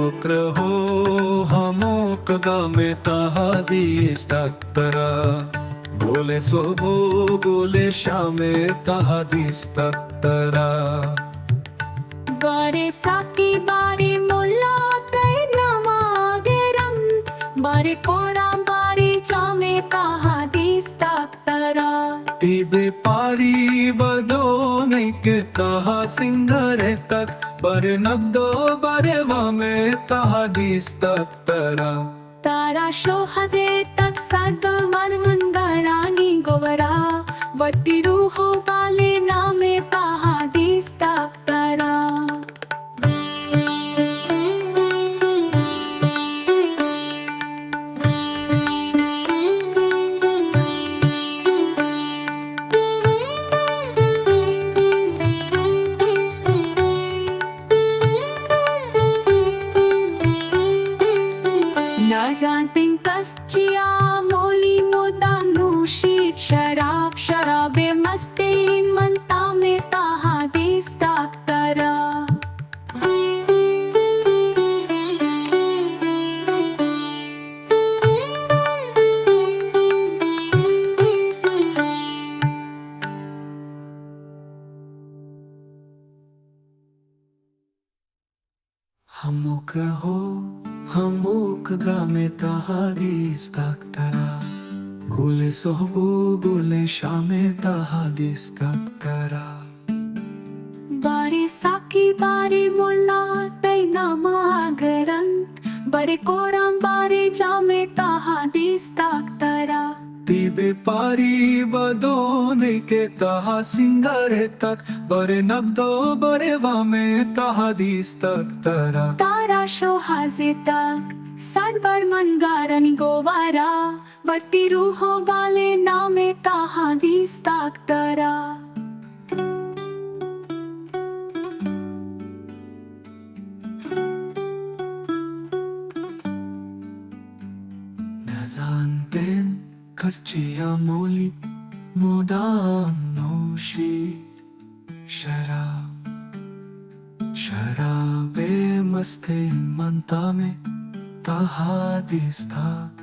hamokraho hamokagame tahadis taktara bole sobo bole shame tahadis taktara bare saki bare mulla tay namageram bare koram bare chame tahadis taktara tibe pari bado naike taha singare tak bare nagdo bare vame tahadis taktara तारा शोहजे तक सद मन मंगरानी गोवरा वटी रूहो बाले नामे पहादीस तारा Nazantin kaschiya moli modam nushit sharab sharabe mastin manta me tahadis taktara hamokraho hamokagame tahadis taktara gule sobo gule shame tahadis taktara bare saki bare mulla tay namagaran bare koram bare jame tahadis taktara tibe pari bado naike taha singare tak bare nagdo bare vame tahadis taktara तारा शोहाजे तक सदबर मनगारनी गोवारा वटी रूहो बाले नामे ताहादीस ताक्तरा Nazanten kaschiya moli modam noshi sharab sharabe maste manta me tahadis taktara